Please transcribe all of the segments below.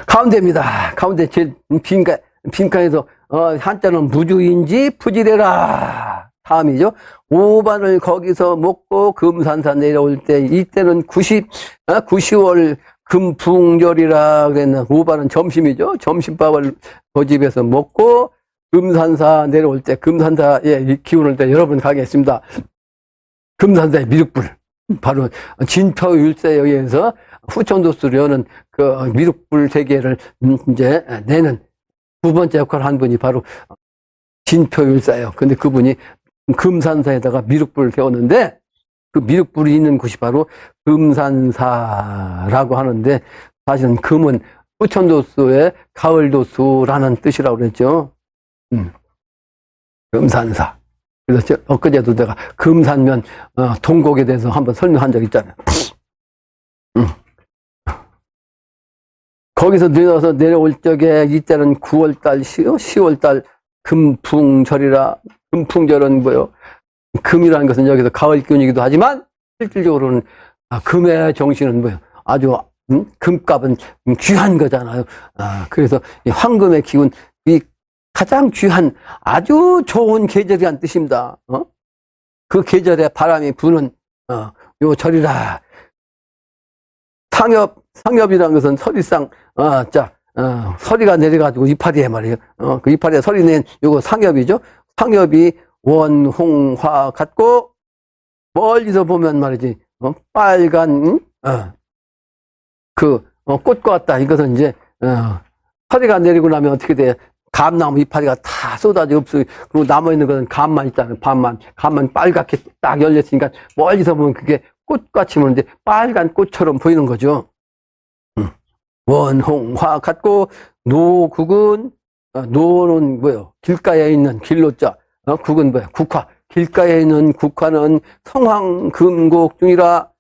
가운데입니다. 가운데 제일 빈칸에서 한자는 무주인지 부지래라. 다음이죠. 5반을 거기서 먹고 금산사 내려올 때 이때는 90월 금풍절이라 그랬나. 5반은 점심이죠. 점심밥을 그 집에서 먹고 금산사 내려올 때 금산사의 기운을 때 여러분 가겠습니다. 금산사의 미륵불 바로 진토율사에 의해서 후천도수를 여는 그 미륵불 세계를 이제 내는 두 번째 역할을 한 분이 바로 진표율사예요. 근데 그분이 금산사에다가 미륵불을 세웠는데 그 미륵불이 있는 곳이 바로 금산사라고 하는데 사실은 금은 후천도수의 가을도수라는 뜻이라고 그랬죠. 금산사. 그래서 엊그제도 내가 금산면 동곡에 대해서 한번 설명한 적 있잖아요. 거기서 내려올 적에 이때는 9월달, 10월달 금풍절이라. 금풍절은 뭐요? 금이라는 것은 여기서 가을 기운이기도 하지만 실질적으로는 금의 정신은 뭐요? 아주 금값은 귀한 거잖아요. 그래서 이 황금의 기운, 이 가장 귀한 아주 좋은 계절이란 뜻입니다. 그 계절에 바람이 부는 요 절이라. 상엽이라는 것은 서리상 서리가 내려가지고 이파리에 말이에요. 그 이파리에 서리 낸 요거 상엽이죠. 상엽이 원홍화 같고 멀리서 보면 말이지 빨간 꽃과 같다. 이것은 이제 서리가 내리고 나면 어떻게 돼? 감나무 이파리가 다 쏟아져 없어요. 그리고 남아있는 것은 감만 있잖아요. 감만 빨갛게 딱 열렸으니까 멀리서 보면 그게 꽃같이 보는데 빨간 꽃처럼 보이는 거죠. 원홍화 같고 노국은 노는 뭐요? 길가에 있는 길로자. 국은 뭐야? 국화. 길가에 있는 국화는 성황금곡 중이라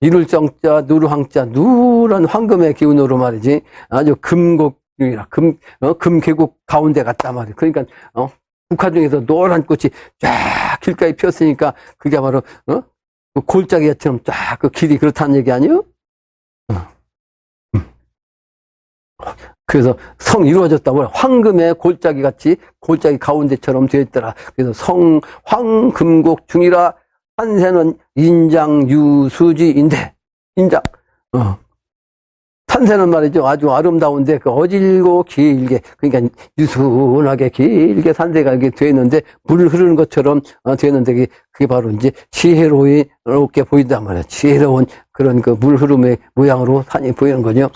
이룰 정자 누르황자 누런 황금의 기운으로 말이지 아주 금곡 중이라 금계국 가운데 같다 말이야. 그러니까 국화 중에서 노란 꽃이 쫙 길가에 피었으니까 그게 바로 그 골짜기처럼 쫙 그 길이 그렇다는 얘기 아니에요? 그래서 성 이루어졌다. 황금의 골짜기 같이 골짜기 가운데처럼 되어 있더라. 그래서 황금곡 중이라 산세는 인장유수지인데 인장 산세는 말이죠. 아주 아름다운데 그 어질고 길게 그러니까 유순하게 길게 산세가 이렇게 되어 있는데 물 흐르는 것처럼 되어 있는데 그게 바로 이제 지혜롭게 보인단 말이에요. 지혜로운 그런 그 물 흐름의 모양으로 산이 보이는 거죠.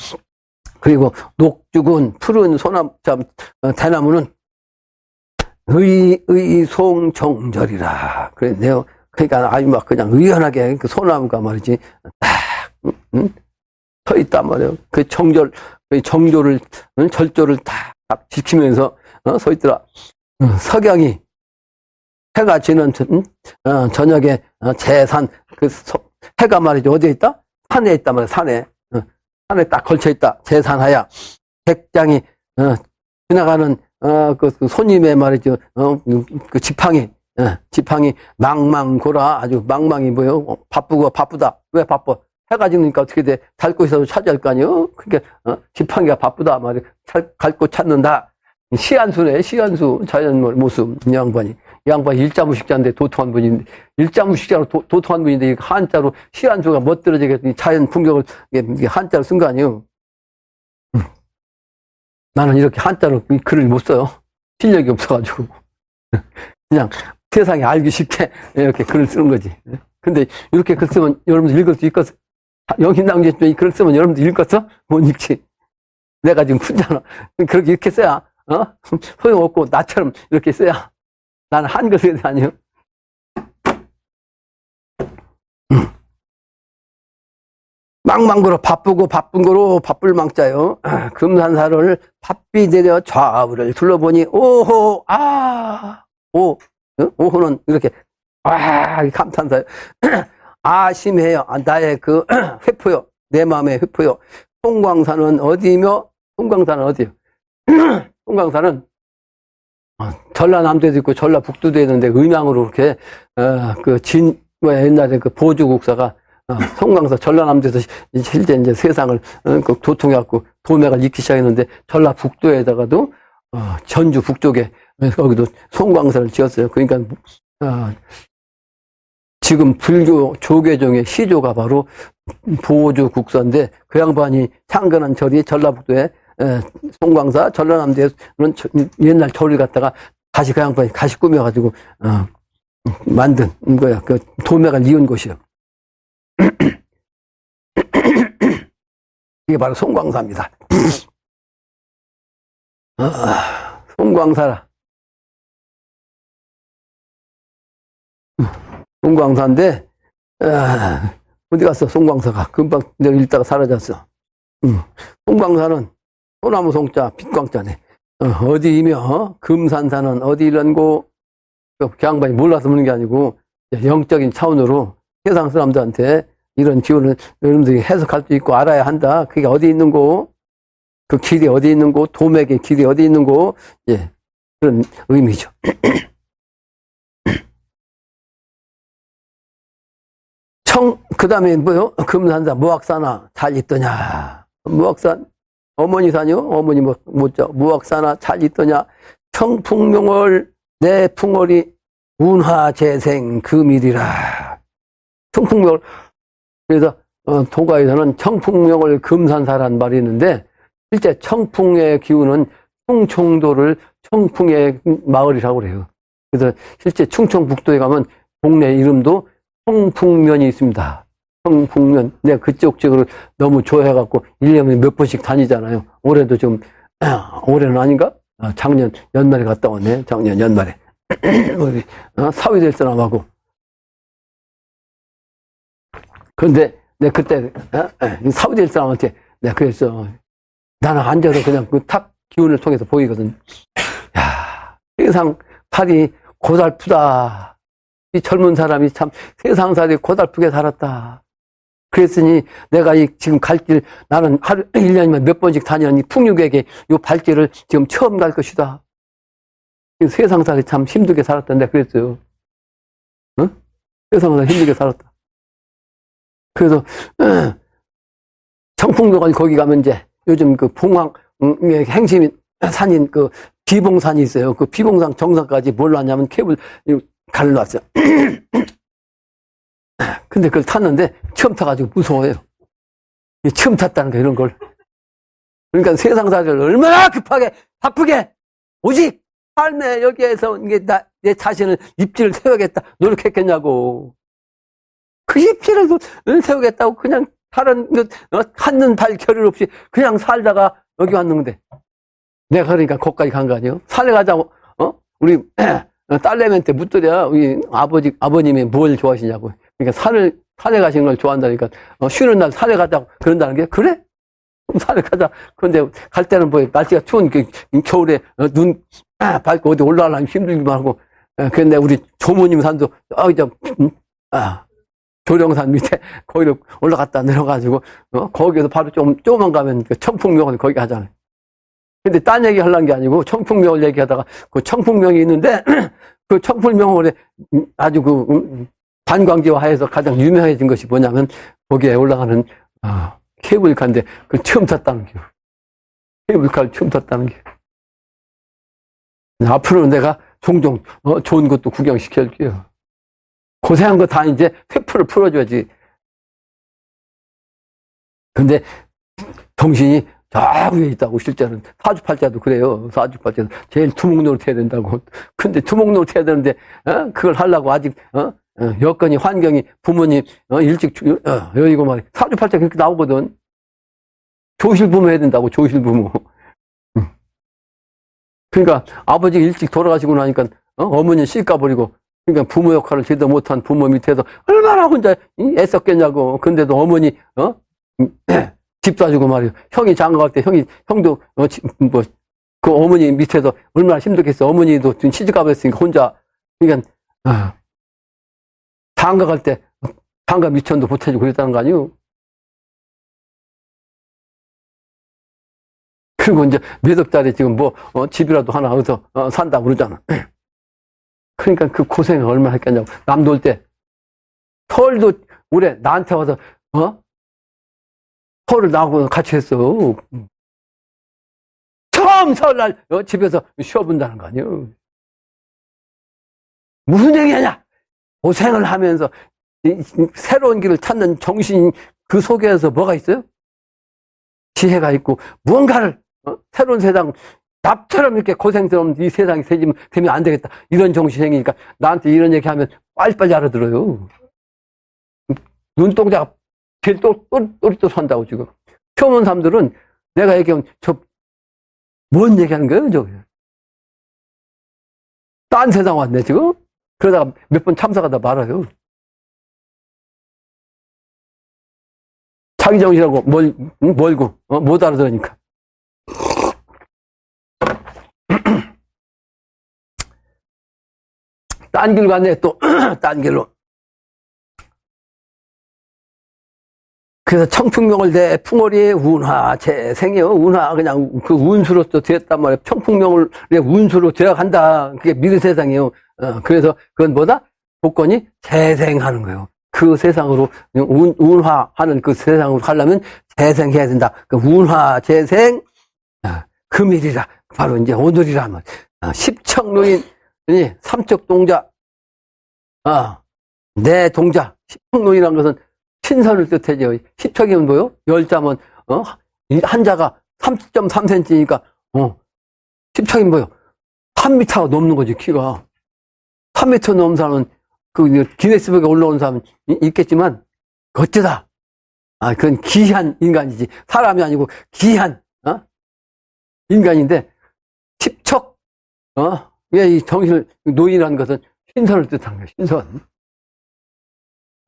그리고 녹죽은 푸른 대나무는 의송정절이라 그랬네요. 그러니까 아주 막 그냥 의연하게 그 소나무가 말이지 딱 서 있단 말이에요. 그 정조를 절조를 딱 지키면서 서 있더라. 석양이 해가 지는 저녁에 제산 그 해가 말이죠. 어디에 있다? 산에 있단 말이에요. 산에 딱 걸쳐 있다. 제산하야 백장이 지나가는 그 손님의 말이죠. 그 지팡이 망망고라. 아주 망망이 뭐요? 바쁘다. 왜 바빠? 해가 지니까 어떻게 돼? 갈 곳이라도 찾아야 할 거 아니에요? 그러니까 지팡이가 바쁘다 말이에요. 갈 곳 찾는다. 시한수네. 시한수 자연 모습. 이 양반이 일자무식자인데 도통한 분인데 일자무식자로 도통한 분인데 한자로 시한수가 멋들어지게 자연 풍경을 한자로 쓴 거 아니에요? 나는 이렇게 한자로 글을 못 써요. 실력이 없어가지고 그냥 세상에 알기 쉽게 이렇게 글을 쓰는 거지. 근데 이렇게 글 쓰면 여러분들 읽을 수 있겠어? 영신당주에 이 글을 쓰면 여러분들 읽겠어? 못 읽지. 내가 지금 푼잖아. 그렇게 이렇게 써야 소용없고 나처럼 이렇게 써야 나는 한글 써야 아니에요. 망망거로 바쁘고 바쁜 거로 바쁠 망자요. 금산사를 바삐 내려 좌우를 둘러보니 오호 오호는 이렇게 감탄사요. 아심해요. 나의 그 회포요. 내 마음의 회포요. 송광산은 어디며? 송광산은 어디요? 송광산은 전라남도에도 있고 전라북도도 있는데 음양으로 이렇게 옛날에 그 보주국사가 송광사 전라남도에서 실제 이제 세상을 도통해갖고 도맥을 잇기 시작했는데 전라북도에다가도 전주 북쪽에 거기도 송광사를 지었어요. 그러니까 지금 불교 조계종의 시조가 바로 보조 국사인데 그 양반이 창건한 절이 전라북도에 송광사, 전라남도에는 옛날 절을 갖다가 다시 그 양반이 다시 꾸며가지고 만든 거야. 그 도맥을 이은 곳이요. 이게 바로 송광사입니다. 송광사라. 송광사인데 어디 갔어 송광사가. 금방 내가 읽다가 사라졌어. 송광사는 소나무 송자 빛광자네. 어디이며 금산사는 어디 이런고 그 양반이 몰라서 묻는 게 아니고 영적인 차원으로 세상 사람들한테 이런 기운을 여러분들이 해석할 수 있고 알아야 한다. 그게 어디 있는고, 그 길이 어디 있는고, 도맥의 길이 어디 있는고, 예, 그런 의미죠. 그 다음에 뭐요? 금산사, 무학사나 잘 있더냐. 무학산, 어머니 산이요? 어머니 뭐죠? 무학사나 잘 있더냐. 청풍명월 내 풍월이 운하재생 금일이라. 청풍명월, 그래서 도가에서는 청풍명월 금산사란 말이 있는데 실제 청풍의 기운은 충청도를 청풍의 마을이라고 그래요. 그래서 실제 충청북도에 가면 동네 이름도 청풍면이 있습니다. 청풍면. 내가 그쪽 지역을 너무 좋아해갖고 1년에 몇 번씩 다니잖아요. 올해도 좀 올해는 아닌가? 작년 연말에 갔다 왔네. 작년 연말에. 우리 사위될 사람하고. 그런데 내가 그때 사위될 사람한테 내가 그랬어. 나는 앉아서 그냥 그 탁 기운을 통해서 보이거든. 야, 세상 살이 고달프다. 이 젊은 사람이 참 세상 살이 고달프게 살았다. 그랬으니 내가 지금 갈 길, 나는 하루 1년이면 몇 번씩 다니는 이 풍류객의 요 발길을 지금 처음 갈 것이다. 세상 살이 참 힘들게 살았다. 내가 그랬어요. 응? 세상 살이 힘들게 살았다. 그래서 청풍도가 거기 가면 이제 요즘 그 봉황 행심 산인 그 비봉산이 있어요. 그 비봉산 정상까지 뭘로 왔냐면 케이블 갈로 왔어요. 근데 그걸 탔는데 처음 타가지고 무서워요. 처음 탔다는 거 이런 걸. 그러니까 세상살이를 얼마나 급하게 바쁘게 오직 삶에 여기에서 이게 내 자신을 입지를 세우겠다 노력했겠냐고. 그 입지를 세우겠다고 그냥 다른 한눈 발 겨를 없이 그냥 살다가 여기 왔는데 내가 그러니까 거기까지 간 거 아니에요? 산에 가자고 우리 딸내미한테 묻더랴. 우리 아버님이 뭘 좋아하시냐고. 그러니까 산에 가시는 걸 좋아한다니까 쉬는 날 산에 가자고 그런다는 게 그래? 그럼 산에 가자. 그런데 갈 때는 뭐 날씨가 추운 겨울에 눈 밟고 어디 올라가려면 힘들기만 하고. 그런데 우리 조모님 산도 조령산 밑에 거기로 올라갔다 내려가지고 거기에서 바로 조금만 가면 그 청풍명을 거기 가잖아요. 근데 딴 얘기 하려는 게 아니고 청풍명을 얘기하다가 그 청풍명이 있는데 그 청풍명월에 아주 그 관광지화해서 가장 유명해진 것이 뭐냐면 거기에 올라가는 케이블카인데 그 처음 탔다는 게 케이블카를 처음 탔다는 게 앞으로는 내가 종종 좋은 것도 구경시켜줄게요. 고생한 거 다 이제 회포를 풀어줘야지. 근데 정신이 저 위에 있다고. 실제는 사주팔자도 그래요. 사주팔자도 제일 두목노릇 해야 된다고. 근데 두목노릇 해야 되는데 그걸 하려고 아직 여건이 환경이 부모님 일찍 여기고 말이야. 사주팔자 그렇게 나오거든. 조실부모 해야 된다고. 조실부모. 그러니까 아버지가 일찍 돌아가시고 나니까 어머니 씻까 버리고. 그러니까 부모 역할을 제대로 못한 부모 밑에서 얼마나 혼자 애썼겠냐고. 근데도 어머니 집 사주고 말이야. 형이 장가갈 때 형도 그 어머니 밑에서 얼마나 힘들겠어. 어머니도 지금 시집가고 있으니까 혼자. 그러니까 장가갈 때 장가 미천도 보태주고 그랬다는 거 아니에요. 그리고 이제 몇 억짜리 지금 집이라도 하나 어디서 산다고 그러잖아. 그러니까 그 고생을 얼마나 했겠냐고. 남 돌 때. 설도 올해 나한테 와서, 설을 나하고 같이 했어. 처음 설날, 집에서 쉬어본다는 거 아니에요. 무슨 얘기하냐? 고생을 하면서, 새로운 길을 찾는 정신, 그 속에서 뭐가 있어요? 지혜가 있고, 무언가를, 새로운 세상, 나처럼 이렇게 고생스러운 이 세상이 되면 안 되겠다. 이런 정신이 생기니까 나한테 이런 얘기 하면 빨리빨리 알아들어요. 눈동자가 제일 또리또 선다고 지금. 처음 온 사람들은 내가 얘기하면 뭔 얘기하는 거예요, 저기. 딴 세상 왔네, 지금? 그러다가 몇 번 참석하다 말아요. 자기 정신하고 멀고, 못 알아들으니까. 딴 길 갔네, 또, 딴 길로. 그래서 청풍명을 대 풍월이의 운화, 재생이요. 운화, 그냥 그 운수로서 되었단 말이에요. 청풍명을 운수로 되어간다. 그게 미래 세상이에요. 그래서 그건 뭐다? 조건이 재생하는 거예요. 그 세상으로, 운화하는 그 세상으로 가려면 재생해야 된다. 그 운화, 재생, 금일이라. 바로 이제 오늘이라면. 십척노인이 삼척동자, 내 동자. 십척노인이라는 것은 신선을 뜻하죠. 십척이면 뭐요? 열자면, 한자가 30.3cm니까, 십척이면 뭐요? 3m가 넘는 거지, 키가. 3m 넘는 사람은, 기네스북에 올라온 사람은 있겠지만, 어쩌다. 그건 기한 인간이지. 사람이 아니고, 기한, 인간인데, 십척, 왜 이 정신을, 노인이라는 것은 신선을 뜻하는 거예요, 신선.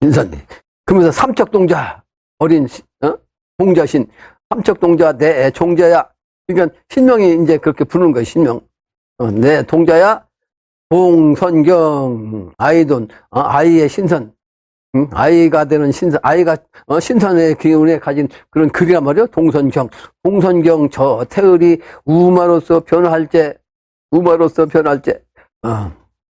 신선. 그러면서 삼척동자, 어린, 동자신, 삼척동자, 내 종자야. 그러니까 신명이 이제 그렇게 부르는 거예요, 신명. 내 동자야, 동선경, 아이돈, 아이의 신선. 아이가 되는 신선, 아이가, 신선의 기운에 가진 그런 글이란 말이에요, 동선경. 동선경, 저 태을이 우마로서 변할 때,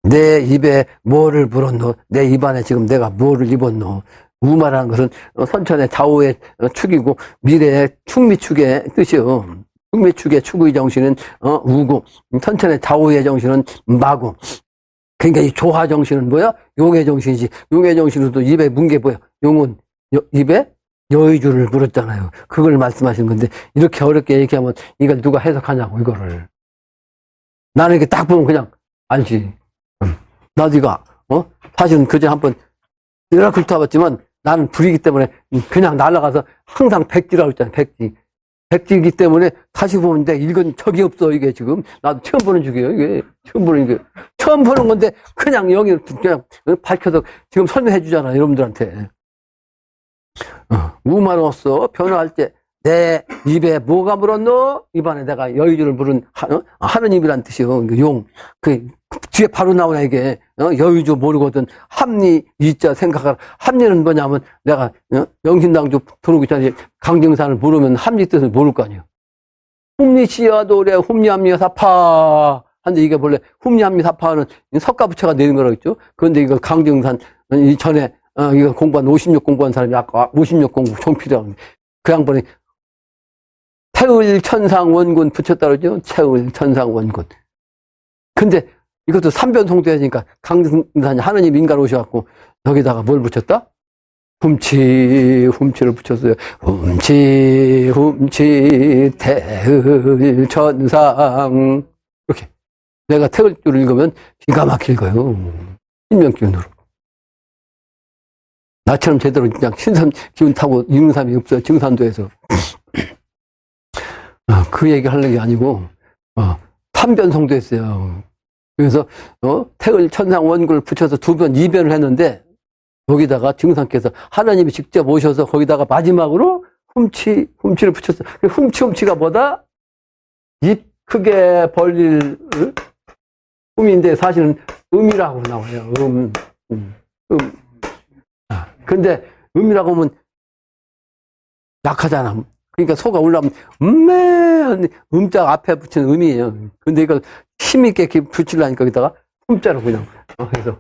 내 입에 뭐를 불었노? 내 입안에 지금 내가 뭐를 입었노? 우마라는 것은 선천의 좌우의 축이고 미래의 축미축의 뜻이요. 축미축의 축의 정신은 우고, 선천의 좌우의 정신은 마고. 그러니까 이 조화 정신은 뭐야? 용의 정신이지. 용의 정신으로도 입에 문 게 뭐야? 용은 입에 여의주를 물었잖아요. 그걸 말씀하시는 건데 이렇게 어렵게 얘기하면 이걸 누가 해석하냐고, 이거를. 나는 이렇게 딱 보면 그냥 알지. 나도 이거 사실은 그제 한번 이렇게 훑어봤지만 나는 불이기 때문에 그냥 날아가서 항상 백지라고 했잖아. 백지이기 때문에 다시 보면 내 읽은 적이 없어. 이게 지금 나도 처음 보는 중이에요. 이게 처음 보는 건데 그냥 여기 그냥 밝혀서 지금 설명해 주잖아, 여러분들한테. 우마로서 변화할 때 내 입에 뭐가 물었노? 입안에 내가 여의주를 물은 하느님이란 뜻이요. 용. 그 뒤에 바로 나오냐 이게. 여의주 모르거든. 합리 이자 생각하라. 합리는 뭐냐면 내가 영신당주 들어오기 전에 강정산을 모르면 합리 뜻을 모를 거 아니에요. 훔리시야도래 훔리합리사파. 한데 이게 원래 훔리합리사파는 석가부처가 내는 거라겠죠. 그런데 이거 강정산 전에 이거 공부한 56 공부한 사람이 아까 56 공부 종필이라고. 그 양반이 태을 천상 원군 붙였다 그러죠. 태을 천상 원군. 근데 이것도 삼변송도해지니까 강등산이 하느님 인간 오셔갖고 여기다가 뭘 붙였다? 훔치를 붙였어요. 훔치 태을 천상. 이렇게 내가 태을 줄을 읽으면 기가 막힐 거예요. 신명 기운으로. 나처럼 제대로 그냥 신선 기운 타고 읽는 사람이 없어요. 증산도에서. 그 얘기 하려는 게 아니고, 삼변송도 했어요. 그래서, 태을 천상 원구를 붙여서 2변, 2변을 했는데, 여기다가 증상께서 하나님이 직접 오셔서 거기다가 마지막으로 훔치를 붙였어요. 훔치가 뭐다? 입 크게 벌릴, 음인데 사실은 음이라고 나와요. 근데 음이라고 하면 약하잖아. 그러니까 소가 올라오면 음자 앞에 붙이는 음이에요. 근데 이걸 힘있게 붙이려니까 여기다가 훔자로 그냥 해서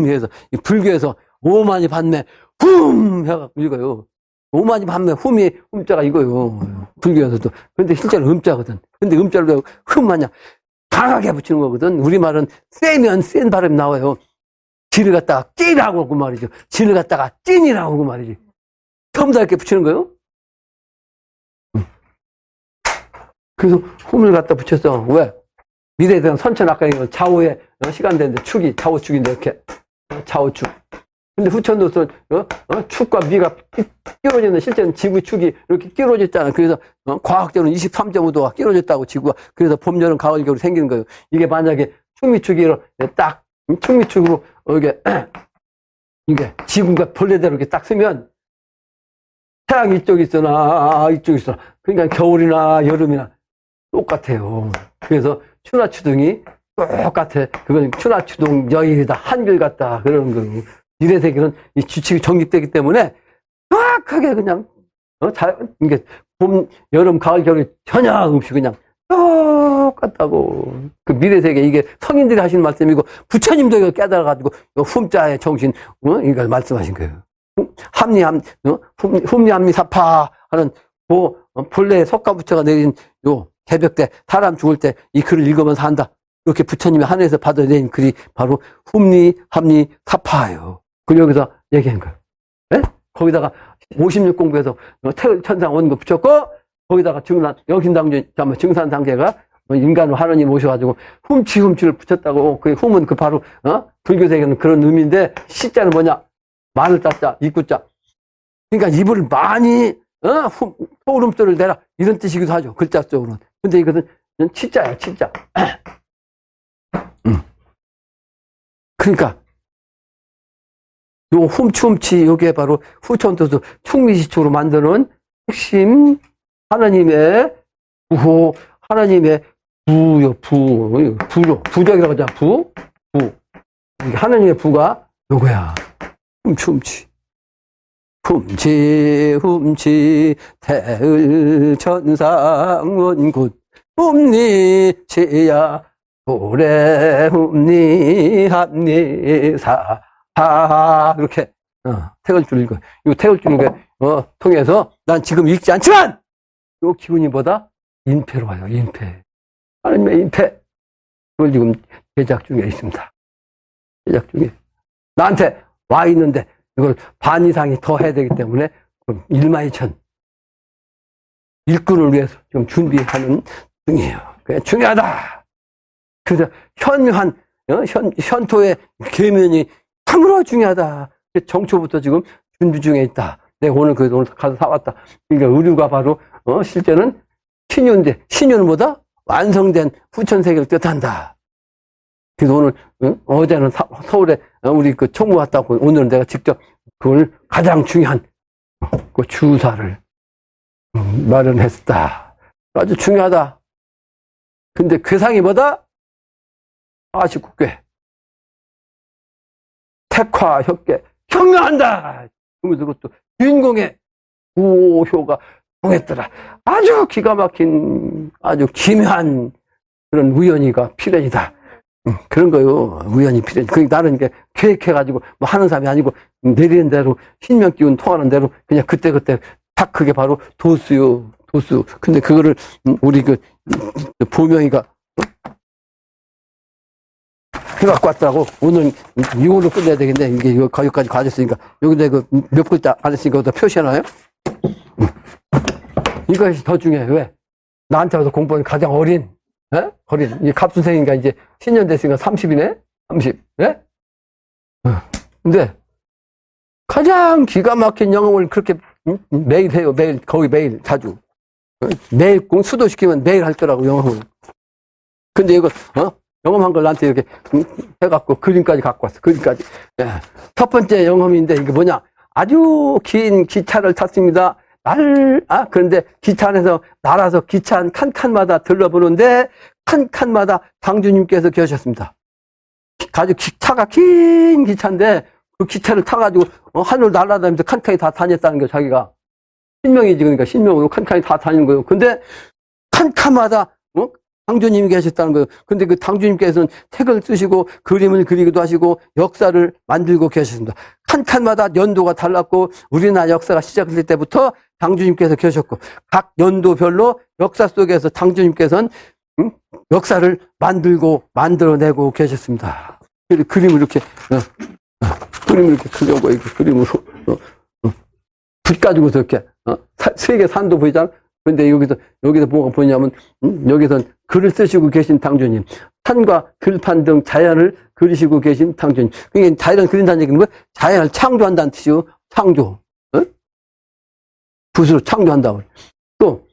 해서 불교에서 오만이 받네 훔! 해갖고 읽어요. 오마지 밤에 훔이, 훔자가 이거요. 불교에서도. 근데 실제로 음자거든. 근데 음자로 흠하냐. 강하게 붙이는 거거든. 우리말은 세면 센 발음이 나와요. 진을 갖다가 찐이라고 하고 말이죠. 진을 갖다가 찐이라고 하고 말이지. 전부 다 이렇게 붙이는 거예요. 그래서 훔을 갖다 붙였어. 왜? 미래에 대한 선천 아까 좌우에 시간대인데 축이 좌우축인데 이렇게 좌우축. 근데 후천도선 축과 미가 끼워지는 실제는 지구 축이 이렇게 끼워졌잖아. 그래서 과학적으로는 23.5도가 끼워졌다고 지구가. 그래서 봄, 여름, 가을, 겨울이 생기는 거예요. 이게 만약에 축미축이 딱 축미축으로 이게 지구가 벌레대로 이렇게 딱 쓰면 태양이 이쪽에 있으나 이쪽에 있으나 그러니까 겨울이나 여름이나 똑같아요. 그래서 추나추동이 똑같아. 그건 추나추동 여일이다 한결 같다 그러는 거예요. 미래세계는 이 규칙이 정립되기 때문에 정확하게 그냥 이게 봄, 여름, 가을, 겨울 전혀 없이 그냥 똑같다고. 그 미래세계 이게 성인들이 하시는 말씀이고 부처님도 이거 깨달아가지고 훔자의 정신 이걸 말씀하신 거예요. 훔리함리 사파 하는 본래의 석가부처가 내린 요 개벽 때 사람 죽을 때 이 글을 읽으면서 한다. 이렇게 부처님이 하늘에서 받아낸 글이 바로 훔리함리 사파예요. 그 여기서 얘기한 거예요. 네? 거기다가 56 공부해서 태을천상 원고 붙였고 거기다가 증산상제가 인간으로 하느님 모셔가지고 훔치를 붙였다고. 그 훔은 그 바로 불교세계는 그런 의미인데 시자는 뭐냐? 마늘 따자 입구자. 그러니까 이불을 많이 소름소리를 내라 이런 뜻이기도 하죠. 글자적으로는. 근데 이것은 치자야 치자. 그러니까 요 훔치 요게 바로 후천도수 충미시초로 만드는 핵심 하나님의 부호 하나님의 부적이라고 하잖아. 부 하나님의 부가 요거야. 훔치 태을천상 원굿 훔리시야 고래 훔리합리사 이렇게 태을줄 읽어. 이 태을줄 통해서 난 지금 읽지 않지만 요 기운이 뭐다? 인패로 와요. 인패. 하나님의 인패. 그걸 지금 제작 중에 있습니다. 제작 중에 나한테 와 있는데 이걸 반 이상이 더 해야 되기 때문에 1만2천 일꾼을 위해서 지금 준비하는 중이에요. 그게 중요하다. 그래서 현토의 계면이 참으로 중요하다. 정초부터 지금 준비 중에 있다. 내가 오늘 가서 사왔다. 그러니까 의류가 바로 실제는 신유인데 신유는 뭐다? 완성된 후천세계를 뜻한다. 그래서 오늘 어제는 서울에 우리 그 총무 왔다고 오늘은 내가 직접 그걸 가장 중요한 그 주사를 마련했다. 아주 중요하다. 근데 괴상이 뭐다? 49개 택화 협계 혁명한다. 그러면서 그것도 주인공의 구호효가 통했더라. 아주 기가 막힌 아주 기묘한 그런 우연이가 필연이다. 그런 거요. 우연히 필연. 그러니까 나는 이게 계획해가지고 뭐 하는 사람이 아니고 내리는 대로 신명 기운 통하는 대로 그냥 그때그때 딱 그게 바로 도수요. 도수. 근데 그거를 우리 보명이가 해갖고 왔다고. 오늘 이걸로 끝내야 되겠네. 이게 여기까지 가졌으니까. 여기다 몇 글자 안 했으니까 여기다 표시하나요? 이것이 더 중요해. 왜? 나한테 와서 공부하는 가장 어린 이 갑순생인가 이제 신년 됐으니까 30이네? 30. 예? 근데 가장 기가 막힌 영업을 그렇게 매일 해요. 매일, 거의 매일, 자주. 매일 수도시키면 매일 할 거라고, 영업을. 근데 이거, 영업한 걸 나한테 이렇게 해갖고 그림까지 갖고 왔어. 그림까지. 예. 첫 번째 영업인데 이게 뭐냐. 아주 긴 기차를 탔습니다. 그런데 기차 안에서 날아서 기차 한 칸칸마다 들러보는데 칸칸마다 당주님께서 계셨습니다. 아주 차가 긴 기차인데 그 기차를 타가지고 하늘 날아다니면서 칸칸이 다 다녔다는 거예요. 자기가 신명이지. 그러니까 신명으로 칸칸이 다 다니는 거예요. 근데 칸칸마다 당주님이 계셨다는 거예요. 근데 그 당주님께서는 책을 쓰시고 그림을 그리기도 하시고 역사를 만들고 계셨습니다. 칸칸마다 연도가 달랐고 우리나라 역사가 시작될 때부터 당주님께서 계셨고 각 연도별로 역사 속에서 당주님께서는 역사를 만들어내고 계셨습니다. 그림을 이렇게 그림을 이렇게 그려고 이렇게 그림으로 붓 가지고서 이렇게 세계 산도 보이잖아. 근데 여기서 뭐가 보이냐면 여기선 글을 쓰시고 계신 당주님, 산과 들판 등 자연을 그리시고 계신 당주님. 그게 자연을 그린다는 얘기는 뭐야? 자연을 창조한다는 뜻이요. 창조. 붓으로 창조한다고. 또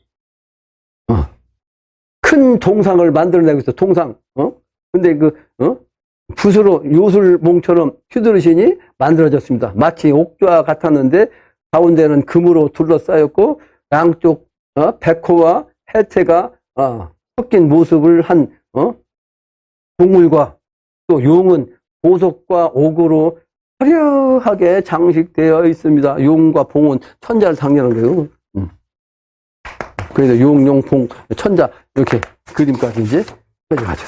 큰 동상을 만들어내고 있어. 동상. 근데 붓으로 요술봉처럼 휘두르시니 만들어졌습니다. 마치 옥좌 같았는데 가운데는 금으로 둘러싸였고 양쪽 백호와 해태가 섞인 모습을 한 동물과 또 용은 보석과 옥으로 화려하게 장식되어 있습니다. 용과 봉은 천자를 상징하는 거예요. 그래서 용, 봉, 천자 이렇게 그림까지 이제 가져가죠.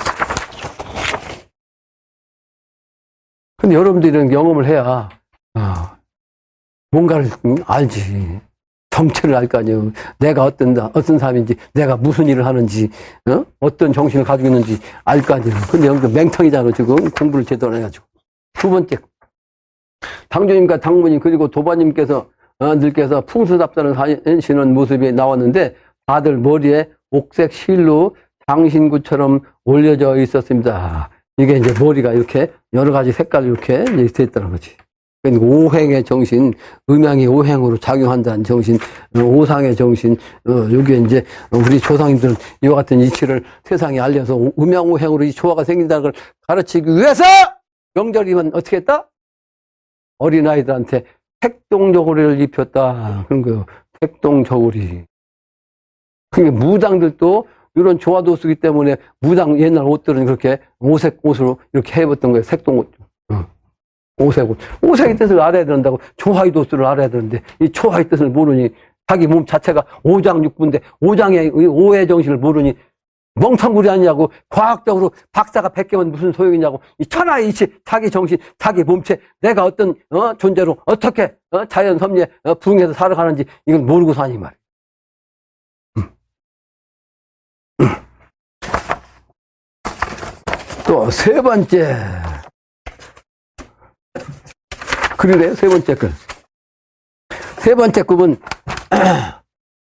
근데 여러분들이 이런 경험을 해야 뭔가를 알지. 정체를 알 거 아니에요. 내가 어떤 사람인지, 내가 무슨 일을 하는지, 어떤 정신을 가지고 있는지 알 거 아니에요. 근데 여기서 맹탕이잖아, 지금. 공부를 제대로 해가지고. 두 번째, 당주님과 당무님, 그리고 도바님께서, 들께서 풍수답사를 하시는 모습이 나왔는데, 다들 머리에 옥색 실로 장신구처럼 올려져 있었습니다. 이게 이제 머리가 이렇게 여러 가지 색깔이 이렇게 이제 있다는 거지. 그러니까 오행의 정신, 음양이 오행으로 작용한다는 정신, 오상의 정신, 여기에 이제 우리 조상님들은 이와 같은 이치를 세상에 알려서 음양 오행으로 이 조화가 생긴다는 걸 가르치기 위해서 명절이면 어떻게 했다? 어린아이들한테 색동저고리를 입혔다. 그런 거예요. 색동저고리. 그게 무당들도 이런 조화도 쓰기 때문에 무당 옛날 옷들은 그렇게 오색 옷으로 이렇게 해봤던 거예요. 색동 옷. 오색 옷. 오색의 뜻을 알아야 된다고 조화의 도수를 알아야 되는데 이 조화의 뜻을 모르니 자기 몸 자체가 오장육부인데 오장의 오해 정신을 모르니 멍텅구리 아니냐고 과학적으로 박사가 100개면 무슨 소용이냐고 이 천하의 이치 자기 정신 자기 몸체 내가 어떤 존재로 어떻게 자연 섭리에 부응해서 살아가는지 이걸 모르고 사니 말이야. 또 세 번째 글이래요. 세 번째 글. 세 번째 글은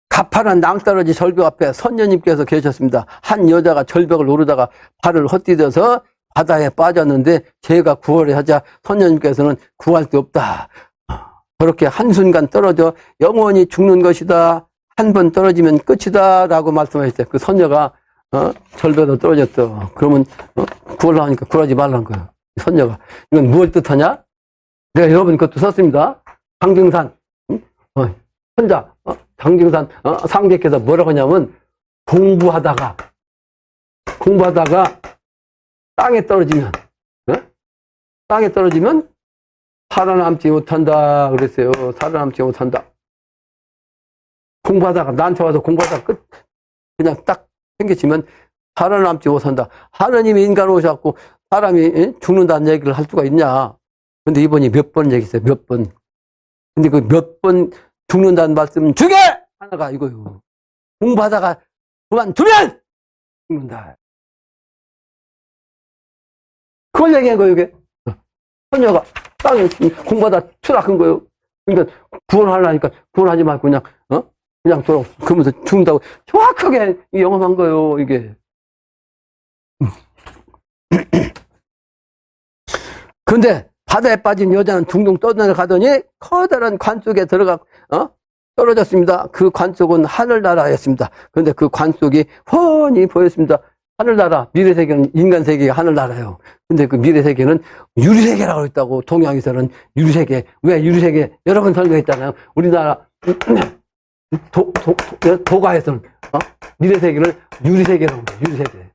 가파른 낭떠러지 절벽 앞에 선녀님께서 계셨습니다. 한 여자가 절벽을 오르다가 발을 헛디뎌서 바다에 빠졌는데 제가 구원을 하자 선녀님께서는 구할 데 없다. 저렇게 한순간 떨어져 영원히 죽는 것이다. 한 번 떨어지면 끝이다. 라고 말씀하셨어요. 그 선녀가 절벽으로 떨어졌어. 그러면 구하려고 하니까 구하지 말라는 거예요. 선녀가. 이건 무엇을 뜻하냐? 내가 여러분 것도 썼습니다. 당증산 혼자 당증산 상객께서 뭐라고 하냐면 공부하다가 땅에 떨어지면 살아남지 못한다 그랬어요. 살아남지 못한다. 공부하다가 나한테 와서 공부하다가 그냥 딱 생겨지면 살아남지 못한다. 하느님이 인간 오셨고 사람이 죽는다는 얘기를 할 수가 있냐. 근데 이번이 몇 번 얘기했어요. 몇 번. 근데 그 몇 번 죽는다는 말씀은 죽여! 하나가 이거요. 공부하다가 그만두면 죽는다. 그걸 얘기한 거예요, 이게. 선녀가 땅에 공부하다 추락한 거예요. 그러니까 구원하려니까 구원하지 말고 그냥 돌아 그러면서 죽는다고 정확하게 영험한 거예요, 이게. 근데 바다에 빠진 여자는 둥둥 떠내려가더니 커다란 관 속에 들어가 떨어졌습니다. 그 관 속은 하늘나라였습니다. 그런데 그 관 속이 훤히 보였습니다. 하늘나라, 미래세계는 인간세계가 하늘나라예요. 근데 그 미래세계는 유리세계라고 했다고. 동양에서는 유리세계. 왜 유리세계? 여러 번 설명했잖아요. 우리나라 도가에서는 미래세계를 유리세계라고 해요. 유리세계.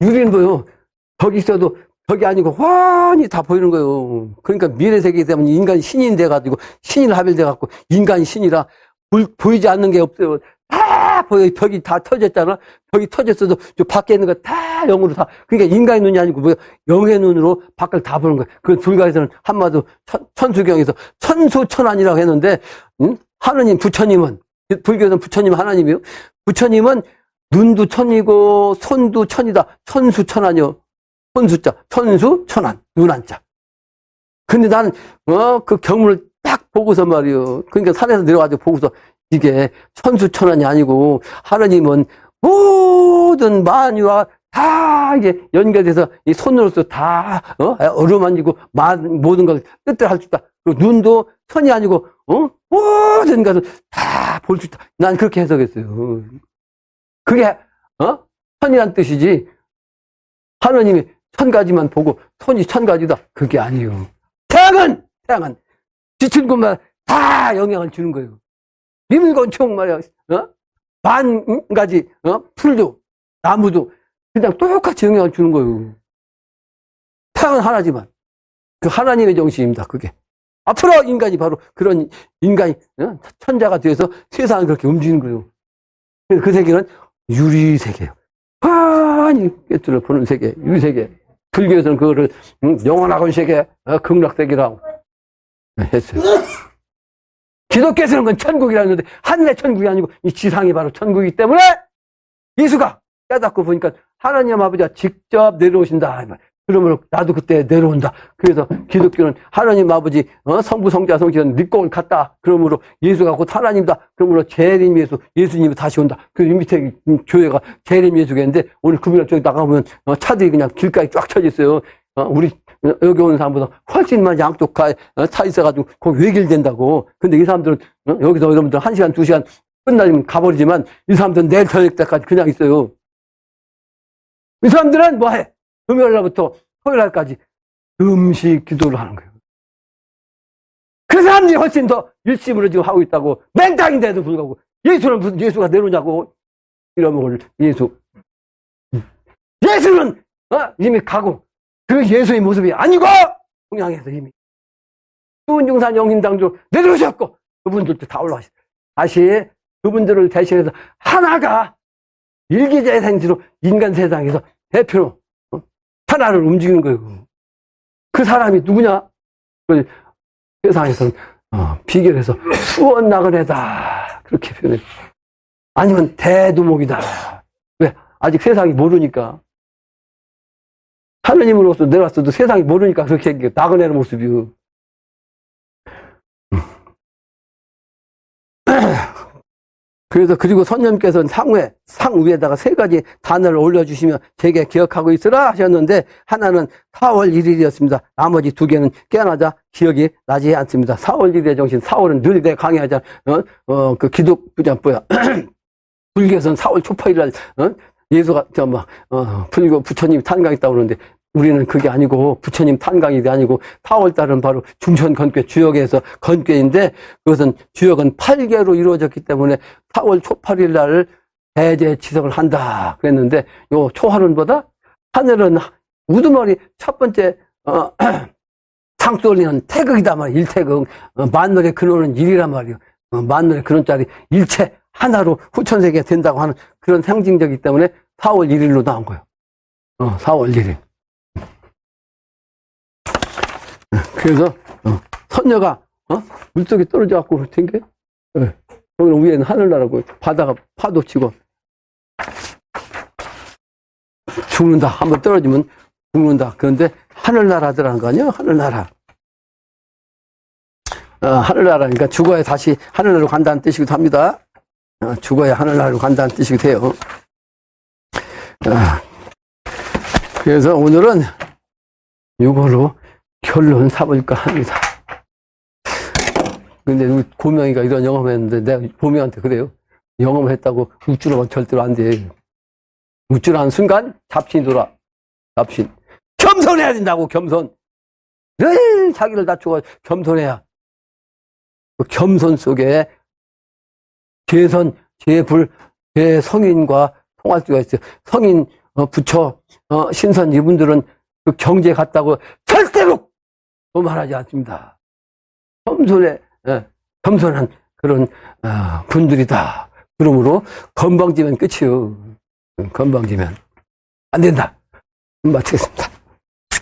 유리는 뭐요? 저기 있어도 저기 아니고 훤히 다 보이는 거예요. 그러니까 미래세계 때문에 인간이 신이 돼가지고 신이 하별돼갖고 인간이 신이라 보이지 않는 게 없어요. 다 딱 보여. 벽이 다 터졌잖아. 벽이 터졌어도 저 밖에 있는 거 다 영으로 다. 그러니까 인간의 눈이 아니고 뭐야. 영의 눈으로 밖을 다 보는 거야. 그 불가에서는 한마디로 천수경에서 천수천안이라고 했는데, 하느님, 부처님은, 불교에서는 부처님 하나님이요. 부처님은 눈도 천이고 손도 천이다. 천수천안이요. 손수자, 천수천안, 눈한자. 근데 나는 그 경문을 딱 보고서 말이요. 그러니까 산에서 내려가지고 보고서 이게 천수천안이 아니고 하느님은 모든 만유와 다 이게 연결돼서 이 손으로서 다 어루만지고 모든 걸 뜻대로 할 수 있다. 그리고 눈도 천이 아니고 모든 것을 다 볼 수 있다. 난 그렇게 해석했어요. 그게 천이란 뜻이지. 하느님이 천 가지만 보고 손이 천 가지다. 그게 아니에요. 태양은 지친 곳마다 다 영향을 주는 거예요. 민물건총 말이야. 만 가지 풀도 나무도 그냥 똑같이 영향을 주는 거예요. 태양은 하나지만 그 하나님의 정신입니다. 그게 앞으로 인간이 바로 그런 인간이 천자가 되어서 세상을 그렇게 움직이는 거예요. 그래서 그 세계는 유리세계예요. 환히 깨뚫어 보는 세계, 유리세계. 불교에서는 그거를 영원하건 세계, 극락세계라고 했어요. 기독교에서는 그건 천국이라는데 하늘의 천국이 아니고 이 지상이 바로 천국이기 때문에 예수가 깨닫고 보니까 하나님 아버지가 직접 내려오신다. 그러므로 나도 그때 내려온다. 그래서 기독교는 하나님 아버지 성부 성자 성신은 믿고 갔다. 그러므로 예수가 곧 하나님다. 그러므로 재림 예수, 예수님이 다시 온다. 그 밑에 교회가 재림 예수가 있는데 오늘 금요일 저기 나가보면 차들이 그냥 길가에 쫙 쳐져 있어요. 우리 여기 오는 사람보다 훨씬 많이 양쪽 차 있어가지고 거기 외길된다고. 근데 이 사람들은 여기서 여러분들 1시간 2시간 끝나면 가버리지만 이 사람들은 내일 저녁 때까지 그냥 있어요. 이 사람들은 뭐 해? 금요일 날부터 토요일 날까지 음식 기도를 하는 거예요. 그 사람들이 훨씬 더 일심으로 지금 하고 있다고. 맹땅인데도 불구하고 예수는 무슨 예수가 내려오냐고. 이러면 예수는 이미 가고 그 예수의 모습이 아니고 동양에서 이미 수은중산 영신당조 내려오셨고 그분들도 다 올라가셨어요. 다시 그분들을 대신해서 하나가 일기재생지로 인간 세상에서 대표로 하나를 움직이는 거예요. 그 사람이 누구냐? 그걸 세상에서는 비결해서 수원나그네다 그렇게 표현해요. 아니면 대두목이다. 왜? 아직 세상이 모르니까. 하느님으로서 내려왔어도 세상이 모르니까 그렇게 나그네의 모습이요. 그래서 그리고 선녀님께서는 상 위에다가 3가지 단어를 올려주시며 제게 기억하고 있으라 하셨는데 하나는 4월 1일이었습니다. 나머지 2개는 깨어나자 기억이 나지 않습니다. 4월 1일의 정신, 4월은 늘 내 강의하자. 그 불교에서는 4월 초파일날 예수가 불교 부처님이 탄광했다고 그러는데 우리는 그게 아니고 부처님 탄광이 아니고 4월달은 바로 중천 건괴 주역에서 건괴인데 그것은 주역은 8개로 이루어졌기 때문에 4월 초8일 날 대제치석을 한다 그랬는데 요 초하루보다 하늘은 우두머리 첫 번째 상수 올리는 태극이다 말이야. 일태극. 만물의 근원은 1이란 말이에요. 만물의 근원짜리 일체 하나로 후천세계가 된다고 하는 그런 상징적이기 때문에 4월 1일로 나온 거예요. 4월 1일. 그래서 선녀가 물속에 떨어져 갖고 된 게 여기 위에는 하늘나라고 바다가 파도 치고 죽는다. 한번 떨어지면 죽는다. 그런데 하늘나라더라는 거 아니야? 하늘나라. 하늘나라니까 죽어야 다시 하늘나라로 간다는 뜻이기도 합니다. 죽어야 하늘나라로 간다는 뜻이기도 해요. 그래서 오늘은 이걸로 결론 사볼까 합니다. 근데 우리 고명이가 이런 영업을 했는데 내가 고명한테 그래요. 영업을 했다고 우쭐하면 절대로 안 돼. 우쭐하는 순간 잡신이 돌아. 잡신. 겸손해야 된다고, 겸손. 늘 자기를 낮추고 겸손해야. 그 겸손 속에 제선, 제불, 제성인과 통할 수가 있어요. 성인, 부처, 신선 이분들은 그 경지에 갔다고 절대로 말하지 않습니다. 겸손한 그런 분들이다. 그러므로 건방지면 끝이요. 건방지면 안 된다. 마치겠습니다.